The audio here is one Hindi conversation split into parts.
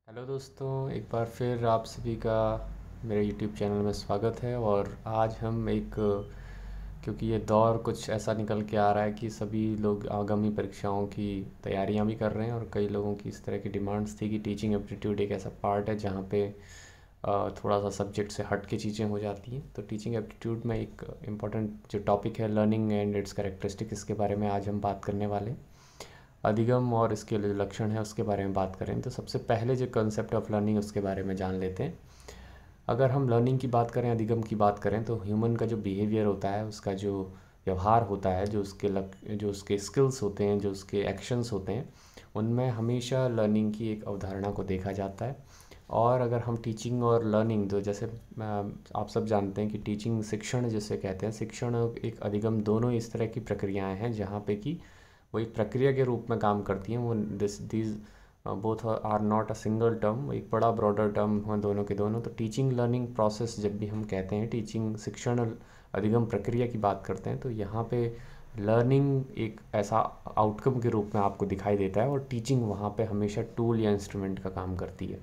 हेलो दोस्तों, एक बार फिर आप सभी का मेरे यूट्यूब चैनल में स्वागत है। और आज हम क्योंकि ये दौर कुछ ऐसा निकल के आ रहा है कि सभी लोग आगामी परीक्षाओं की तैयारियां भी कर रहे हैं, और कई लोगों की इस तरह की डिमांड्स थी कि टीचिंग एप्टीट्यूड एक ऐसा पार्ट है जहाँ पे थोड़ा सा सब्जेक्ट से हट के चीज़ें हो जाती हैं। तो टीचिंग एप्टीट्यूड में एक इम्पॉर्टेंट जो टॉपिक है लर्निंग एंड इट्स कैरेक्टरिस्टिक, इसके बारे में आज हम बात करने वाले हैं। अधिगम और इसके जो लक्षण है उसके बारे में बात करें तो सबसे पहले जो कंसेप्ट ऑफ लर्निंग उसके बारे में जान लेते हैं। अगर हम लर्निंग की बात करें, अधिगम की बात करें, तो ह्यूमन का जो बिहेवियर होता है, उसका जो व्यवहार होता है, जो उसके स्किल्स होते हैं, जो उसके एक्शंस होते हैं, उनमें हमेशा लर्निंग की एक अवधारणा को देखा जाता है। और अगर हम टीचिंग और लर्निंग, तो जैसे आप सब जानते हैं कि टीचिंग, शिक्षण जिसे कहते हैं, शिक्षण और एक अधिगम दोनों इस तरह की प्रक्रियाएं हैं जहाँ पे कि वो एक प्रक्रिया के रूप में काम करती हैं। वो these both are not a single term, एक बड़ा ब्रॉडर टर्म है दोनों के दोनों। तो टीचिंग लर्निंग प्रोसेस जब भी हम कहते हैं, टीचिंग शिक्षण अधिगम प्रक्रिया की बात करते हैं, तो यहाँ पे लर्निंग एक ऐसा आउटकम के रूप में आपको दिखाई देता है, और टीचिंग वहाँ पे हमेशा टूल या इंस्ट्रूमेंट का काम करती है।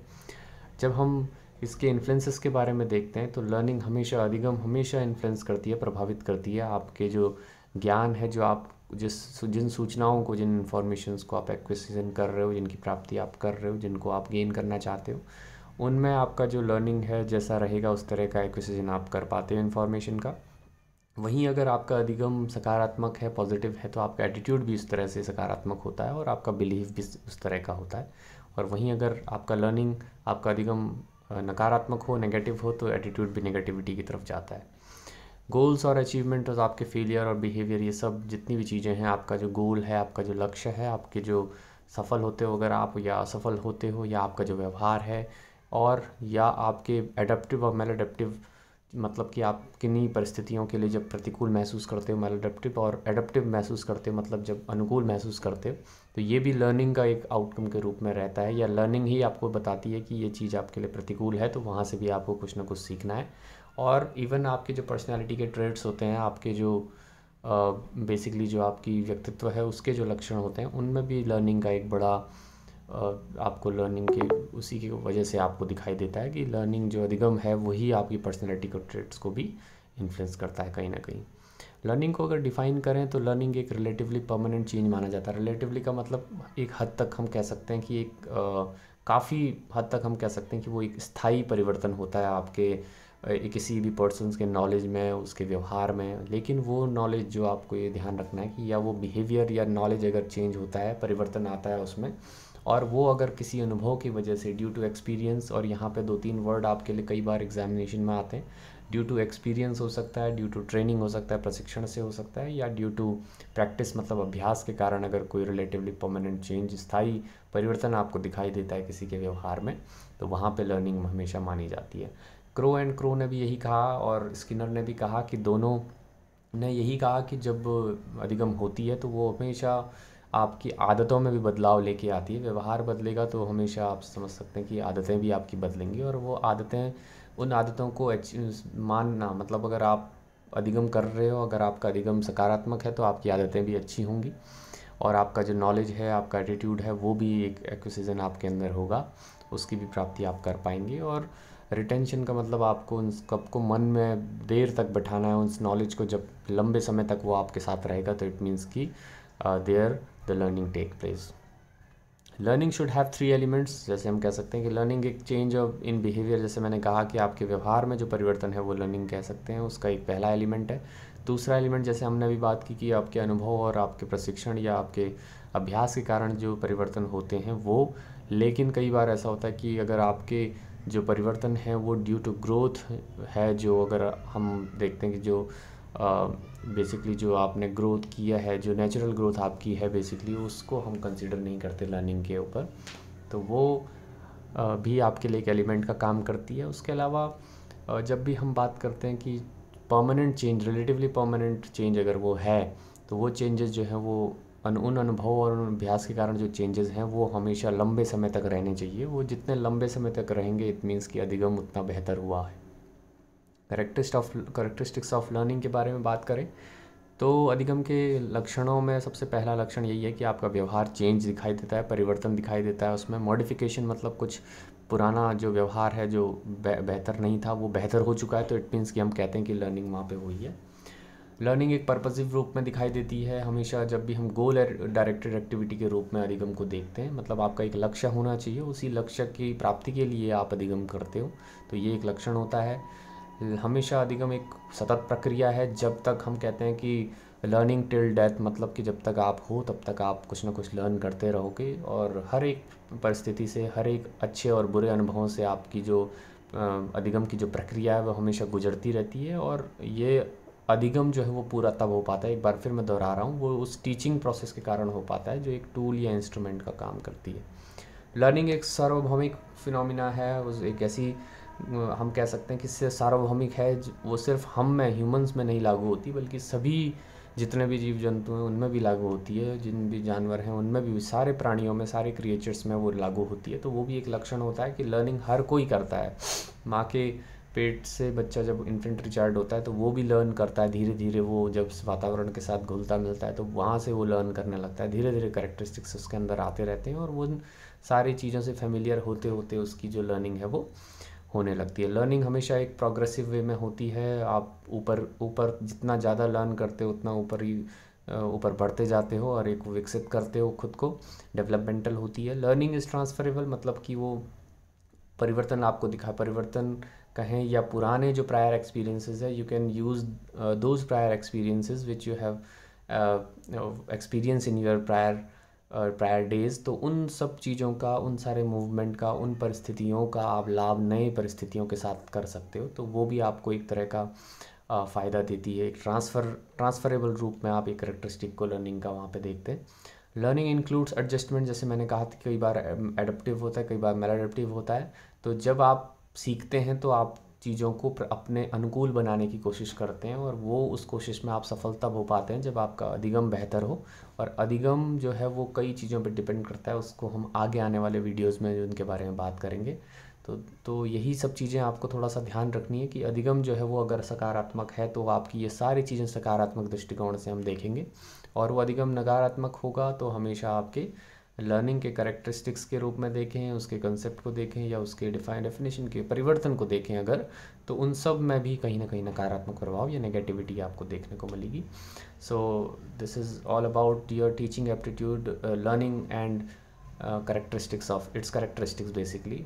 जब हम इसके इन्फ्लुएंसेस के बारे में देखते हैं, तो लर्निंग हमेशा, अधिगम हमेशा इन्फ्लुएंस करती है, प्रभावित करती है आपके जो ज्ञान है, जो आप जिन सूचनाओं को, जिन इन्फॉर्मेशंस को आप एक्विजिशन कर रहे हो, जिनकी प्राप्ति आप कर रहे हो, जिनको आप गेन करना चाहते हो, उनमें आपका जो लर्निंग है जैसा रहेगा उस तरह का एक्विजिशन आप कर पाते हो इन्फॉर्मेशन का। वहीं अगर आपका अधिगम सकारात्मक है, पॉजिटिव है, तो आपका एटीट्यूड भी उस तरह से सकारात्मक होता है और आपका बिलीव भी उस तरह का होता है। और वहीं अगर आपका लर्निंग, आपका अधिगम नकारात्मक हो, नेगेटिव हो, तो एटीट्यूड भी नेगेटिविटी की तरफ जाता है। गोल्स और अचीवमेंट और आपके फेलियर और बिहेवियर, ये सब जितनी भी चीज़ें हैं, आपका जो गोल है, आपका जो लक्ष्य है, आपके जो सफल होते हो अगर आप, या असफल होते हो, या आपका जो व्यवहार है, और या आपके एडप्टिव और मेल एडप्टिव, मतलब कि आप किन्हीं परिस्थितियों के लिए जब प्रतिकूल महसूस करते हो, मेल एडप्टिव, और एडप्टिव महसूस करते हो मतलब जब अनुकूल महसूस करते हो, तो ये भी लर्निंग का एक आउटकम के रूप में रहता है। या लर्निंग ही आपको बताती है कि ये चीज़ आपके लिए प्रतिकूल है, तो वहाँ से भी आपको कुछ ना कुछ सीखना है। और इवन आपके जो पर्सनालिटी के ट्रेड्स होते हैं, आपके जो बेसिकली जो आपकी व्यक्तित्व है, उसके जो लक्षण होते हैं, उनमें भी लर्निंग का एक बड़ा आपको लर्निंग के उसी की वजह से आपको दिखाई देता है कि लर्निंग जो अधिगम है वही आपकी पर्सनालिटी को, ट्रेड्स को भी इन्फ्लुएंस करता है कहीं ना कहीं। लर्निंग को अगर डिफ़ाइन करें तो लर्निंग एक रिलेटिवली परमानेंट चेंज माना जाता है। रिलेटिवली का मतलब एक हद तक हम कह सकते हैं कि काफ़ी हद तक हम कह सकते हैं कि वो एक स्थायी परिवर्तन होता है आपके किसी भी पर्सन के नॉलेज में, उसके व्यवहार में। लेकिन वो नॉलेज, जो आपको ये ध्यान रखना है कि या वो बिहेवियर या नॉलेज अगर चेंज होता है, परिवर्तन आता है उसमें, और वो अगर किसी अनुभव की वजह से, ड्यू टू एक्सपीरियंस, और यहाँ पे दो तीन वर्ड आपके लिए कई बार एग्जामिनेशन में आते हैं, ड्यू टू एक्सपीरियंस हो सकता है, ड्यू टू ट्रेनिंग हो सकता है, प्रशिक्षण से हो सकता है, या ड्यू टू प्रैक्टिस मतलब अभ्यास के कारण अगर कोई रिलेटिवली परमानेंट चेंज, स्थायी परिवर्तन आपको दिखाई देता है किसी के व्यवहार में, तो वहाँ पे लर्निंग हमेशा मानी जाती है। क्रो एंड क्रो ने भी यही कहा, और स्किनर ने भी कहा, कि दोनों ने यही कहा कि जब अधिगम होती है तो वो हमेशा आपकी आदतों में भी बदलाव लेके आती है। व्यवहार बदलेगा तो हमेशा आप समझ सकते हैं कि आदतें भी आपकी बदलेंगी, और वो आदतें, उन आदतों को मानना, मतलब अगर आप अधिगम कर रहे हो, अगर आपका अधिगम सकारात्मक है, तो आपकी आदतें भी अच्छी होंगी, और आपका जो नॉलेज है, आपका एटीट्यूड है, वो भी एक एक्विजिशन आपके अंदर होगा, उसकी भी प्राप्ति आप कर पाएंगे। और रिटेंशन का मतलब आपको उन सबको मन में देर तक बैठाना है, उस नॉलेज को, जब लंबे समय तक वो आपके साथ रहेगा, तो इट मीन्स कि there the learning take place. Learning should have three elements, जैसे हम कह सकते हैं कि लर्निंग एक चेंज ऑफ इन बिहेवियर, जैसे मैंने कहा कि आपके व्यवहार में जो परिवर्तन है वो लर्निंग कह सकते हैं, उसका एक पहला एलिमेंट है। दूसरा एलिमेंट, जैसे हमने अभी बात की कि आपके अनुभव और आपके प्रशिक्षण या आपके अभ्यास के कारण जो परिवर्तन होते हैं वो, लेकिन कई बार ऐसा होता है कि अगर आपके जो परिवर्तन है वो ड्यू टू ग्रोथ है, जो अगर हम देखते हैं कि जो बेसिकली जो आपने ग्रोथ किया है, जो नेचुरल ग्रोथ आपकी है बेसिकली, उसको हम कंसिडर नहीं करते लर्निंग के ऊपर, तो वो भी आपके लिए एक एलिमेंट का काम करती है। उसके अलावा जब भी हम बात करते हैं कि permanent change, relatively permanent change अगर वो है, तो वो चेंजेस जो हैं वो उन अनुभव और उन अभ्यास के कारण जो चेंजेस हैं वो हमेशा लंबे समय तक रहने चाहिए। वो जितने लंबे समय तक रहेंगे, इट मीन्स कि अधिगम उतना बेहतर हुआ है। करेक्टरिस्टिक्स ऑफ लर्निंग के बारे में बात करें तो अधिगम के लक्षणों में सबसे पहला लक्षण यही है कि आपका व्यवहार चेंज दिखाई देता है, परिवर्तन दिखाई देता है उसमें। मॉडिफिकेशन मतलब कुछ पुराना जो व्यवहार है जो बेहतर नहीं था वो बेहतर हो चुका है, तो इट मीन्स कि हम कहते हैं कि लर्निंग वहाँ पे हुई है। लर्निंग एक पर्पसिव रूप में दिखाई देती है हमेशा जब भी हम गोल डायरेक्टेड एक्टिविटी के रूप में अधिगम को देखते हैं। मतलब आपका एक लक्ष्य होना चाहिए, उसी लक्ष्य की प्राप्ति के लिए आप अधिगम करते हो, तो ये एक लक्षण होता है। हमेशा अधिगम एक सतत प्रक्रिया है। जब तक हम कहते हैं कि लर्निंग टिल डेथ, मतलब कि जब तक आप हो तब तक आप कुछ ना कुछ लर्न करते रहोगे, और हर एक परिस्थिति से, हर एक अच्छे और बुरे अनुभवों से आपकी जो अधिगम की जो प्रक्रिया है वो हमेशा गुजरती रहती है। और ये अधिगम जो है वो पूरा तब हो पाता है, एक बार फिर मैं दोहरा रहा हूँ, वो उस टीचिंग प्रोसेस के कारण हो पाता है जो एक टूल या इंस्ट्रूमेंट का काम करती है। लर्निंग एक सार्वभौमिक फिनोमिना है, उस एक ऐसी हम कह सकते हैं कि इससे सार्वभौमिक है, वो सिर्फ हम में, ह्यूमंस में नहीं लागू होती, बल्कि सभी जितने भी जीव जंतु हैं उनमें भी लागू होती है, जिन भी जानवर हैं उनमें भी, सारे प्राणियों में, सारे क्रिएचर्स में वो लागू होती है। तो वो भी एक लक्षण होता है कि लर्निंग हर कोई करता है। माँ के पेट से बच्चा जब इन्फेंट्री चाइल्ड होता है तो वो भी लर्न करता है धीरे धीरे। वो जब वातावरण के साथ घुलता मिलता है तो वहाँ से वो लर्न करने लगता है, धीरे धीरे कैरेक्टरिस्टिक्स उसके अंदर आते रहते हैं, और वो सारी चीज़ों से फेमिलियर होते होते उसकी जो लर्निंग है वो होने लगती है। लर्निंग हमेशा एक प्रोग्रेसिव वे में होती है। आप ऊपर ऊपर जितना ज़्यादा लर्न करते हो उतना ऊपर ही ऊपर बढ़ते जाते हो और एक विकसित करते हो खुद को, डेवलपमेंटल होती है। लर्निंग इज़ ट्रांसफरेबल, मतलब कि वो परिवर्तन आपको दिखा, परिवर्तन कहें या पुराने जो प्रायर एक्सपीरियंसेस है, you can use those prior experiences which you have experience in your prior days. तो उन सब चीज़ों का, उन सारे मूवमेंट का, उन परिस्थितियों का आप लाभ नए परिस्थितियों के साथ कर सकते हो, तो वो भी आपको एक तरह का फ़ायदा देती है। एक ट्रांसफरेबल रूप में आप एक करेक्टरिस्टिक को लर्निंग का वहाँ पे देखते हैं। लर्निंग इंक्लूड्स एडजस्टमेंट, जैसे मैंने कहा था कई बार एडप्टिव होता है, कई बार मेल एडप्टिव होता है। तो जब आप सीखते हैं तो आप चीज़ों को अपने अनुकूल बनाने की कोशिश करते हैं, और वो उस कोशिश में आप सफल तब हो पाते हैं जब आपका अधिगम बेहतर हो। और अधिगम जो है वो कई चीज़ों पर डिपेंड करता है, उसको हम आगे आने वाले वीडियोज़ में उनके बारे में बात करेंगे। तो यही सब चीज़ें आपको थोड़ा सा ध्यान रखनी है कि अधिगम जो है वो अगर सकारात्मक है तो आपकी ये सारी चीज़ें सकारात्मक दृष्टिकोण से हम देखेंगे, और वो अधिगम नकारात्मक होगा तो हमेशा आपके लर्निंग के कैरेक्टरिस्टिक्स के रूप में देखें, उसके कंसेप्ट को देखें, या उसके डेफिनेशन के परिवर्तन को देखें अगर, तो उन सब में भी कहीं ना कहीं नकारात्मक प्रभाव या नेगेटिविटी आपको देखने को मिलेगी। So this is all about your teaching aptitude, learning and characteristics of its characteristics basically.